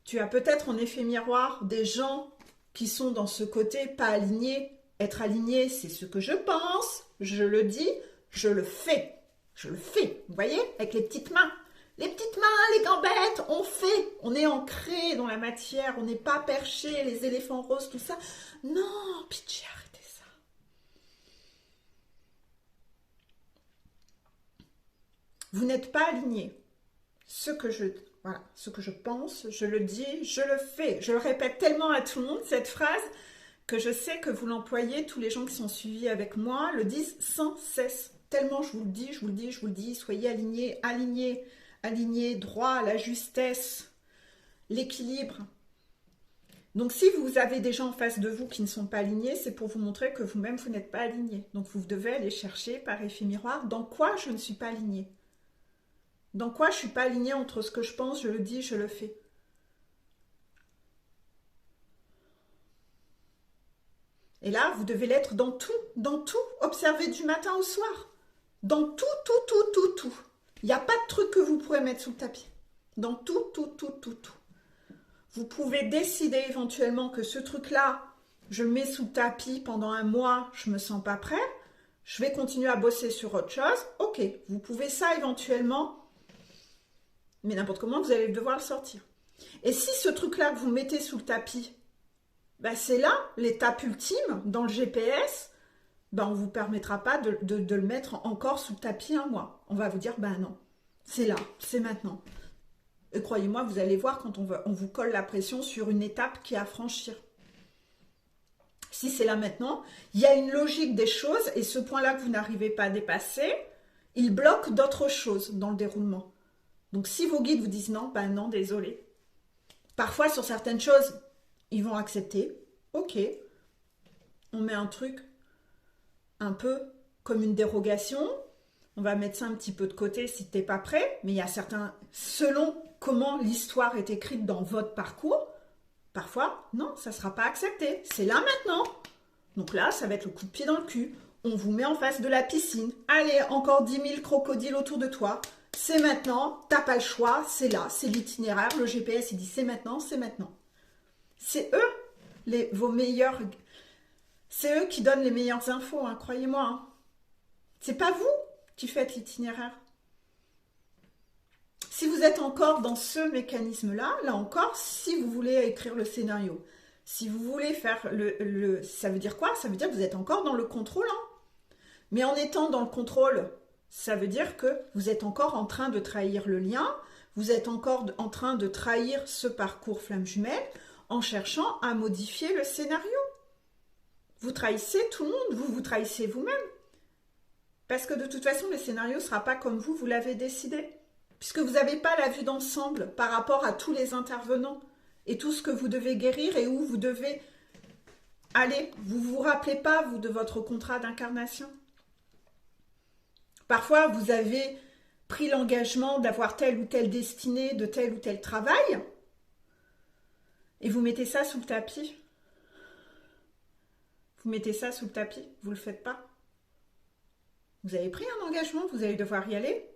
tu as peut-être en effet miroir des gens qui sont dans ce côté pas alignés. Être aligné, c'est ce que je pense, je le dis, je le fais. Vous voyez, avec les petites mains. Les petites mains, les gambettes, on fait. On est ancré dans la matière, on n'est pas perché, les éléphants roses, tout ça. Non, pitié, arrêtez ça. Vous n'êtes pas aligné. Ce que je pense, je le dis, je le fais. Je le répète tellement à tout le monde, cette phrase, que je sais que vous l'employez, tous les gens qui sont suivis avec moi le disent sans cesse. tellement je vous le dis, je vous le dis, je vous le dis, soyez alignés, alignés, alignés, droit, la justesse, l'équilibre. Donc si vous avez des gens en face de vous qui ne sont pas alignés, c'est pour vous montrer que vous-même, vous n'êtes pas aligné. Donc vous devez aller chercher par effet miroir, dans quoi je ne suis pas aligné. Dans quoi je ne suis pas aligné entre ce que je pense, je le dis, je le fais. Et là, vous devez l'être dans tout, observez du matin au soir. Dans tout, tout, tout, tout, tout. Il n'y a pas de truc que vous pourrez mettre sous le tapis. Dans tout, tout, tout, tout, tout. Vous pouvez décider éventuellement que ce truc-là, je le mets sous le tapis pendant un mois, je ne me sens pas prêt, je vais continuer à bosser sur autre chose. Ok, vous pouvez ça éventuellement, mais n'importe comment, vous allez devoir le sortir. Et si ce truc-là que vous mettez sous le tapis, ben c'est là l'étape ultime dans le GPS, ben on ne vous permettra pas de le mettre encore sous le tapis un mois. On va vous dire, ben non, c'est là, c'est maintenant. Et croyez-moi, vous allez voir quand on vous colle la pression sur une étape qui est à franchir. Si c'est là maintenant, il y a une logique des choses et ce point-là que vous n'arrivez pas à dépasser, il bloque d'autres choses dans le déroulement. Donc si vos guides vous disent non, ben non, désolé. Parfois sur certaines choses, ils vont accepter. Ok, on met un truc un peu comme une dérogation. On va mettre ça un petit peu de côté si tu n'es pas prêt. Mais il y a certains, selon comment l'histoire est écrite dans votre parcours, parfois, non, ça ne sera pas accepté. C'est là maintenant. Donc là, ça va être le coup de pied dans le cul. On vous met en face de la piscine. Allez, encore 10 000 crocodiles autour de toi. C'est maintenant, t'as pas le choix, c'est là, c'est l'itinéraire. Le GPS, il dit c'est maintenant, c'est maintenant. C'est eux, vos meilleurs... C'est eux qui donnent les meilleures infos, hein, croyez-moi. Hein. C'est pas vous qui faites l'itinéraire. Si vous êtes encore dans ce mécanisme-là, là encore, si vous voulez écrire le scénario, si vous voulez faire ça veut dire quoi? Ça veut dire que vous êtes encore dans le contrôle. Hein. Mais en étant dans le contrôle, ça veut dire que vous êtes encore en train de trahir le lien, vous êtes encore en train de trahir ce parcours flamme jumelle en cherchant à modifier le scénario. Vous trahissez tout le monde, vous trahissez vous-même. Parce que de toute façon, le scénario ne sera pas comme vous l'avez décidé. Puisque vous n'avez pas la vue d'ensemble par rapport à tous les intervenants et tout ce que vous devez guérir et où vous devez aller. Vous ne vous rappelez pas, vous, de votre contrat d'incarnation. Parfois, vous avez pris l'engagement d'avoir telle ou telle destinée, de tel ou tel travail, et vous mettez ça sous le tapis. Vous mettez ça sous le tapis, vous ne le faites pas. Vous avez pris un engagement, vous allez devoir y aller.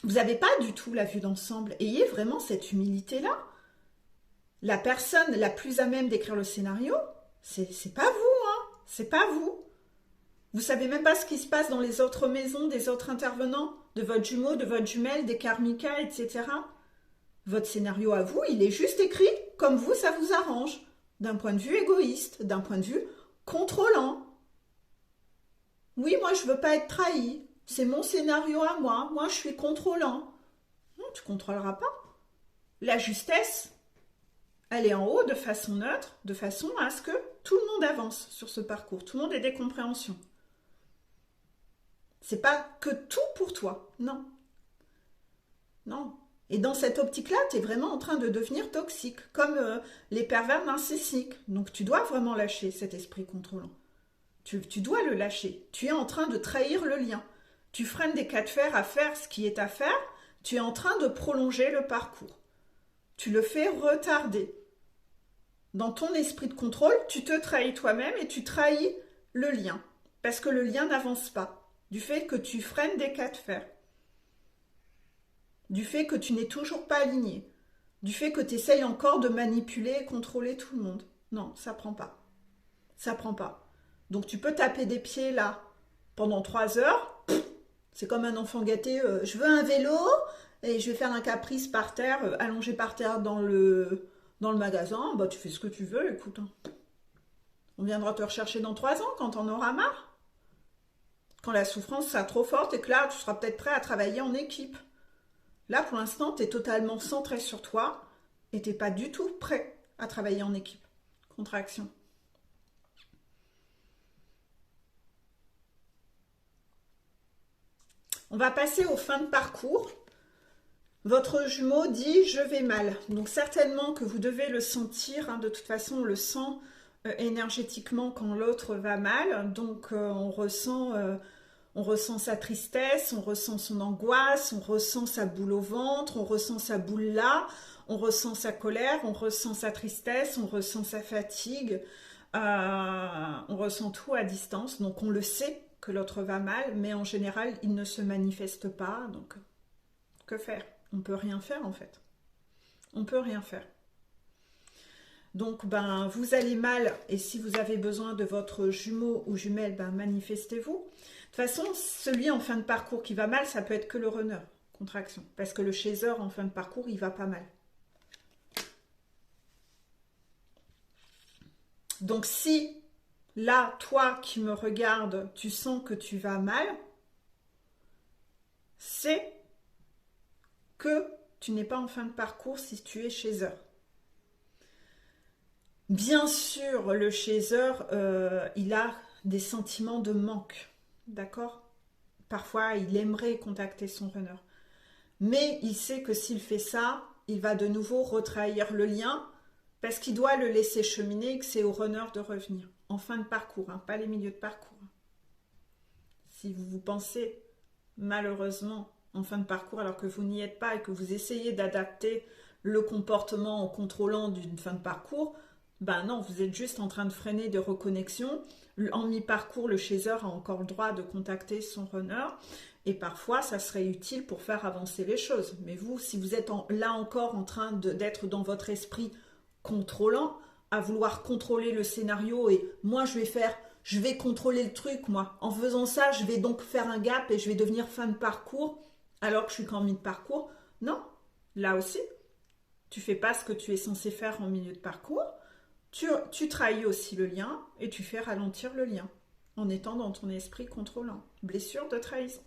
Vous n'avez pas du tout la vue d'ensemble. Ayez vraiment cette humilité-là. La personne la plus à même d'écrire le scénario, c'est pas vous, hein. C'est pas vous. Vous savez même pas ce qui se passe dans les autres maisons, des autres intervenants, de votre jumeau, de votre jumelle, des karmikas, etc. Votre scénario à vous, il est juste écrit comme vous, ça vous arrange. D'un point de vue égoïste, d'un point de vue contrôlant. Oui, moi, je veux pas être trahi. C'est mon scénario à moi. Moi, je suis contrôlant. Non, tu contrôleras pas. La justesse, elle est en haut de façon neutre, de façon à ce que tout le monde avance sur ce parcours. Tout le monde ait des compréhensions. C'est pas que tout pour toi. Non. Non. Et dans cette optique-là, tu es vraiment en train de devenir toxique, comme les pervers narcissiques. Donc, tu dois vraiment lâcher cet esprit contrôlant. Tu dois le lâcher. Tu es en train de trahir le lien. Tu freines des cas de fer à faire ce qui est à faire. Tu es en train de prolonger le parcours. Tu le fais retarder. Dans ton esprit de contrôle, tu te trahis toi-même et tu trahis le lien. Parce que le lien n'avance pas. Du fait que tu freines des cas de fer. Du fait que tu n'es toujours pas aligné. Du fait que tu essayes encore de manipuler et contrôler tout le monde. Non, ça prend pas. Ça prend pas. Donc tu peux taper des pieds là pendant 3 heures. C'est comme un enfant gâté. Je veux un vélo et je vais faire un caprice par terre, allongé par terre dans le magasin. Bah tu fais ce que tu veux, écoute. Hein. On viendra te rechercher dans 3 ans quand on aura marre. Quand la souffrance sera trop forte et que là tu seras peut-être prêt à travailler en équipe. Là pour l'instant tu es totalement centré sur toi et tu n'es pas du tout prêt à travailler en équipe. Contraction. On va passer aux fins de parcours. Votre jumeau dit « je vais mal ». Donc certainement que vous devez le sentir, hein, de toute façon on le sent énergétiquement quand l'autre va mal. Donc on ressent sa tristesse, on ressent son angoisse, on ressent sa boule au ventre, on ressent sa boule là, on ressent sa colère, on ressent sa tristesse, on ressent sa fatigue, on ressent tout à distance. Donc on le sait que l'autre va mal, mais en général il ne se manifeste pas. Donc que faire? On peut rien faire en fait. On peut rien faire. Donc ben vous allez mal et si vous avez besoin de votre jumeau ou jumelle, ben manifestez-vous. De toute façon, celui en fin de parcours qui va mal, ça peut être que le runner, contraction. Parce que le chaser en fin de parcours, il va pas mal. Donc si là, toi qui me regardes, tu sens que tu vas mal, c'est que tu n'es pas en fin de parcours si tu es chaser. Bien sûr, le chaser, il a des sentiments de manque, d'accord? Parfois, il aimerait contacter son runner. Mais il sait que s'il fait ça, il va de nouveau retrahir le lien parce qu'il doit le laisser cheminer et que c'est au runner de revenir. En fin de parcours, hein, pas les milieux de parcours. Si vous pensez, malheureusement, en fin de parcours alors que vous n'y êtes pas et que vous essayez d'adapter le comportement en contrôlant d'une fin de parcours, ben non, vous êtes juste en train de freiner de reconnexion. En mi-parcours, le chaser a encore le droit de contacter son runner et parfois ça serait utile pour faire avancer les choses. Mais vous, si vous êtes là encore en train d'être dans votre esprit contrôlant, à vouloir contrôler le scénario et moi je vais contrôler le truc, moi. En faisant ça, je vais donc faire un gap et je vais devenir fin de parcours alors que je suis qu'en mi-parcours. Non, là aussi, tu fais pas ce que tu es censé faire en milieu de parcours. Tu trahis aussi le lien et tu fais ralentir le lien en étant dans ton esprit contrôlant. Blessure de trahison.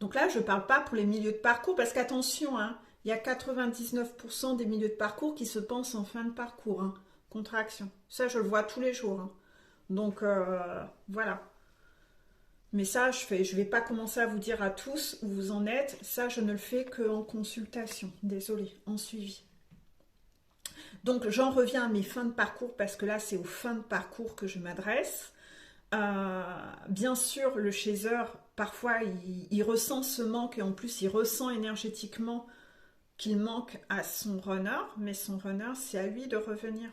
Donc là, je ne parle pas pour les milieux de parcours parce qu'attention, hein, il y a 99% des milieux de parcours qui se pensent en fin de parcours. Hein, contraction. Ça, je le vois tous les jours. Hein. Donc, voilà. Mais ça, je ne vais pas commencer à vous dire à tous où vous en êtes. Ça, je ne le fais qu'en consultation. Désolée, en suivi. Donc, j'en reviens à mes fins de parcours parce que là, c'est aux fins de parcours que je m'adresse. Bien sûr, le chaser, parfois, il ressent ce manque et en plus, il ressent énergétiquement qu'il manque à son runner. Mais son runner, c'est à lui de revenir.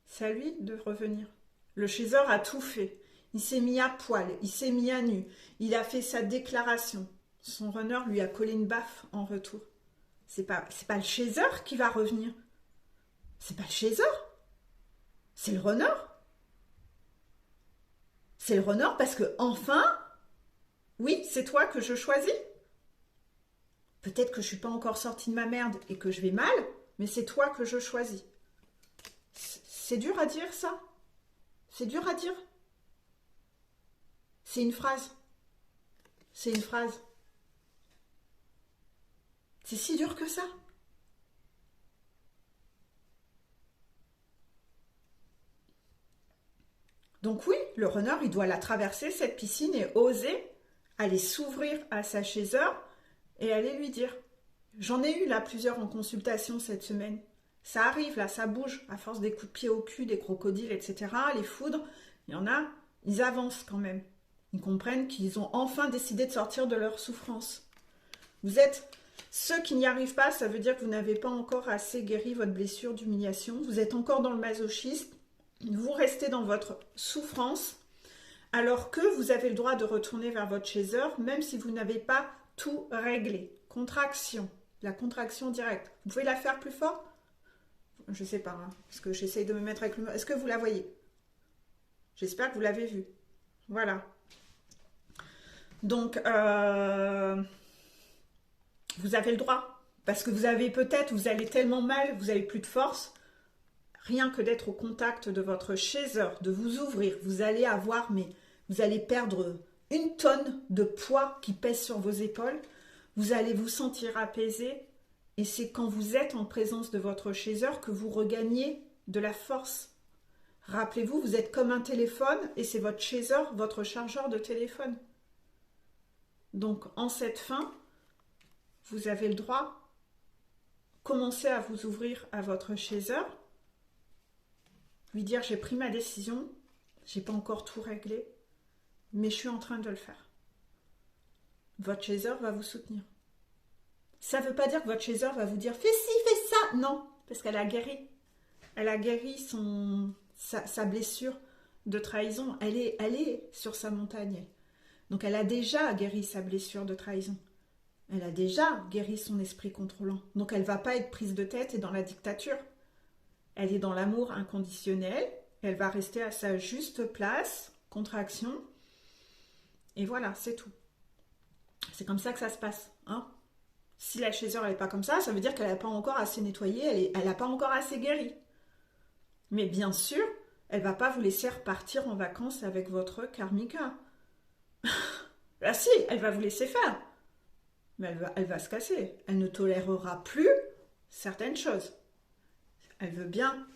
C'est à lui de revenir. Le chaser a tout fait. Il s'est mis à poil, il s'est mis à nu. Il a fait sa déclaration. Son runner lui a collé une baffe en retour. C'est pas le chaser qui va revenir. C'est pas le chaser, c'est le runner. C'est le runner parce que enfin, oui, c'est toi que je choisis. Peut-être que je suis pas encore sortie de ma merde et que je vais mal, mais c'est toi que je choisis. C'est dur à dire ça. C'est dur à dire. C'est une phrase. C'est une phrase. C'est si dur que ça. Donc oui, le runner, il doit la traverser, cette piscine, et oser aller s'ouvrir à sa chaser et aller lui dire. J'en ai eu là plusieurs en consultation cette semaine. Ça arrive là, ça bouge, à force des coups de pied au cul, des crocodiles, etc. Les foudres, il y en a, ils avancent quand même. Ils comprennent qu'ils ont enfin décidé de sortir de leur souffrance. Vous êtes ceux qui n'y arrivent pas, ça veut dire que vous n'avez pas encore assez guéri votre blessure d'humiliation. Vous êtes encore dans le masochisme. Vous restez dans votre souffrance alors que vous avez le droit de retourner vers votre chaser même si vous n'avez pas tout réglé. Contraction, la contraction directe. Vous pouvez la faire plus fort? Je ne sais pas, hein, parce que j'essaye de me mettre avec le... Est-ce que vous la voyez? J'espère que vous l'avez vue. Voilà. Donc, vous avez le droit. Parce que vous avez peut-être, vous allez tellement mal, vous n'avez plus de force. Rien que d'être au contact de votre chaser, de vous ouvrir, vous allez avoir, mais vous allez perdre 1 tonne de poids qui pèse sur vos épaules. Vous allez vous sentir apaisé. Et c'est quand vous êtes en présence de votre chaser que vous regagnez de la force. Rappelez-vous, vous êtes comme un téléphone et c'est votre chaser, votre chargeur de téléphone. Donc, en cette fin, vous avez le droit. Commencez à vous ouvrir à votre chaser. Lui dire, j'ai pris ma décision. J'ai pas encore tout réglé. Mais je suis en train de le faire. Votre chaser va vous soutenir. Ça ne veut pas dire que votre chaser va vous dire, fais ci, fais ça. Non, parce qu'elle a guéri. Elle a guéri sa blessure de trahison. Elle est sur sa montagne. Donc elle a déjà guéri sa blessure de trahison. Elle a déjà guéri son esprit contrôlant. Donc elle ne va pas être prise de tête et dans la dictature. Elle est dans l'amour inconditionnel. Elle va rester à sa juste place, contraction. Et voilà, c'est tout. C'est comme ça que ça se passe. Hein. Si la chaser n'est pas comme ça veut dire qu'elle n'a pas encore assez nettoyé, elle n'a pas encore assez guéri. Mais bien sûr, elle ne va pas vous laisser repartir en vacances avec votre karmika. Là, si, elle va vous laisser faire. Mais elle va se casser. Elle ne tolérera plus certaines choses. Elle veut bien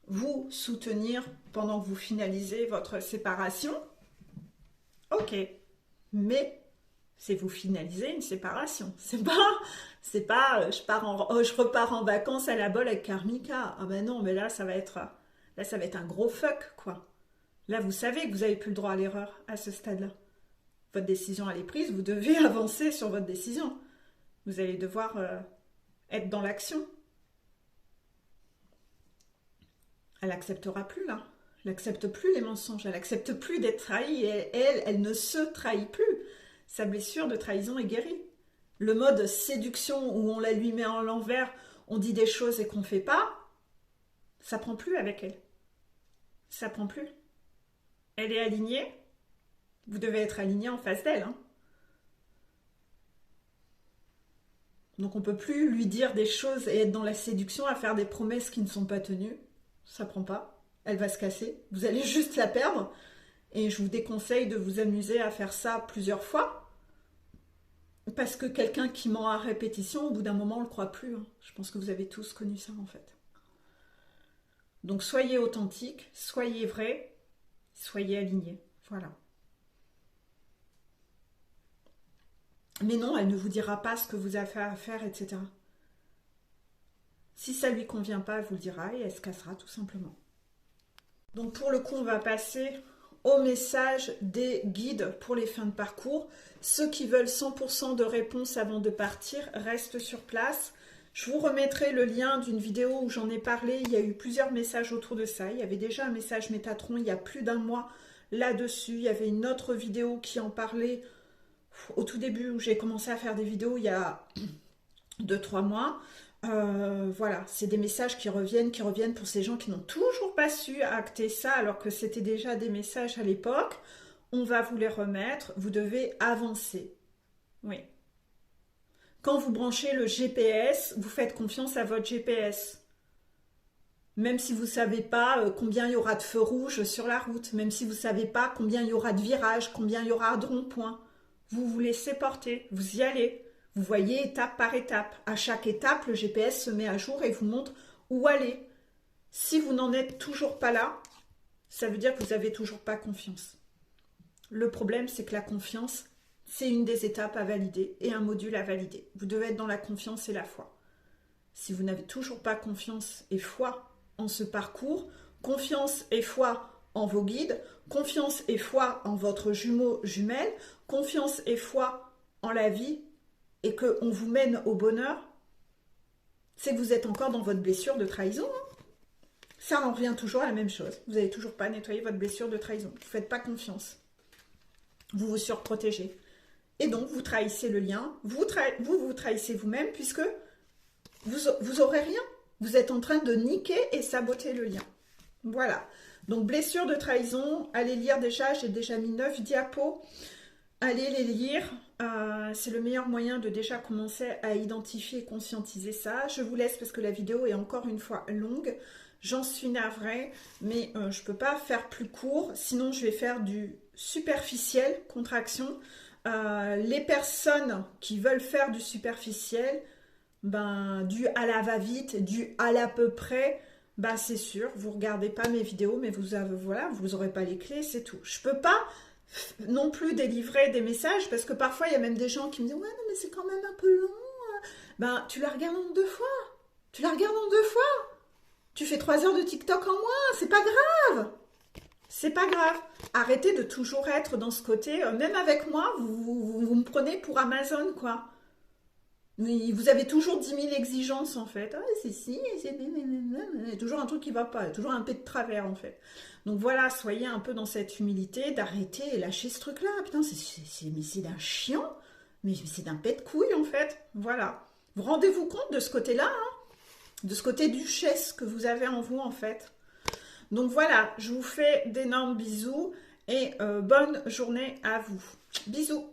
vous soutenir pendant que vous finalisez votre séparation. Ok. Mais c'est vous finalisez une séparation. C'est pas je repars en vacances à la bol avec karmika. Ah ben non, mais là ça va être un gros fuck quoi. Là vous savez que vous n'avez plus le droit à l'erreur à ce stade-là. Votre décision elle est prise, vous devez avancer sur votre décision. Vous allez devoir être dans l'action. Elle n'acceptera plus là. Elle n'accepte plus les mensonges. Elle n'accepte plus d'être trahie. Elle ne se trahit plus. Sa blessure de trahison est guérie. Le mode séduction où on la lui met en l'envers, on dit des choses et qu'on ne fait pas, ça prend plus avec elle. Ça prend plus. Elle est alignée. Vous devez être aligné en face d'elle. Hein. Donc on ne peut plus lui dire des choses et être dans la séduction à faire des promesses qui ne sont pas tenues. Ça prend pas. Elle va se casser. Vous allez juste la perdre. Et je vous déconseille de vous amuser à faire ça plusieurs fois. Parce que quelqu'un qui ment à répétition, au bout d'un moment, on ne le croit plus. Hein. Je pense que vous avez tous connu ça, en fait. Donc, soyez authentique, soyez vrai, soyez aligné. Voilà. Mais non, elle ne vous dira pas ce que vous avez à faire, etc. Si ça ne lui convient pas, elle vous le dira et elle se cassera, tout simplement. Donc, pour le coup, on va passer au message des guides pour les fins de parcours. Ceux qui veulent 100% de réponse avant de partir restent sur place. Je vous remettrai le lien d'une vidéo où j'en ai parlé. Il y a eu plusieurs messages autour de ça. Il y avait déjà un message Métatron il y a plus d'1 mois là-dessus. Il y avait une autre vidéo qui en parlait au tout début où j'ai commencé à faire des vidéos il y a 2-3 mois. Voilà, c'est des messages qui reviennent pour ces gens qui n'ont toujours pas su acter ça alors que c'était déjà des messages à l'époque. On va vous les remettre, vous devez avancer. Oui. Quand vous branchez le GPS, vous faites confiance à votre GPS. Même si vous ne savez pas combien il y aura de feux rouges sur la route, même si vous ne savez pas combien il y aura de virages, combien il y aura de ronds-points, vous vous laissez porter, vous y allez. Vous voyez étape par étape. À chaque étape, le GPS se met à jour et vous montre où aller. Si vous n'en êtes toujours pas là, ça veut dire que vous n'avez toujours pas confiance. Le problème, c'est que la confiance, c'est une des étapes à valider et un module à valider. Vous devez être dans la confiance et la foi. Si vous n'avez toujours pas confiance et foi en ce parcours, confiance et foi en vos guides, confiance et foi en votre jumeau, jumelle, confiance et foi en la vie, et qu'on vous mène au bonheur, c'est que vous êtes encore dans votre blessure de trahison. Hein. Ça en revient toujours à la même chose. Vous n'avez toujours pas nettoyé votre blessure de trahison. Vous ne faites pas confiance. Vous vous surprotégez. Et donc, vous trahissez le lien. Vous trahissez vous-même puisque vous aurez rien. Vous êtes en train de niquer et saboter le lien. Voilà. Donc, blessure de trahison. Allez lire déjà. J'ai déjà mis 9 diapos. Allez les lire, c'est le meilleur moyen de déjà commencer à identifier et conscientiser ça. Je vous laisse parce que la vidéo est encore une fois longue. J'en suis navrée, mais je ne peux pas faire plus court. Sinon, je vais faire du superficiel, contraction. Les personnes qui veulent faire du superficiel, du à la va-vite, du à l'à peu près, c'est sûr, vous ne regardez pas mes vidéos, mais vous n'aurez pas les clés, c'est tout. Je ne peux pas non plus délivrer des messages, parce que parfois il y a même des gens qui me disent ouais non, mais c'est quand même un peu long. Ben tu la regardes en 2 fois. Tu la regardes en 2 fois. Tu fais 3 heures de TikTok en moins, c'est pas grave. C'est pas grave. Arrêtez de toujours être dans ce côté, même avec moi, vous me prenez pour Amazon, quoi. Oui, vous avez toujours 10 000 exigences en fait. Ah, c'est si, c'est... Il y a toujours un truc qui va pas, il y a toujours un peu de travers en fait. Donc voilà, soyez un peu dans cette humilité, d'arrêter et lâcher ce truc-là. Putain, mais c'est d'un chiant, mais c'est d'un pet de couille en fait. Voilà. Vous rendez-vous compte de ce côté-là, hein, de ce côté duchesse que vous avez en vous en fait. Donc voilà, je vous fais d'énormes bisous et bonne journée à vous. Bisous.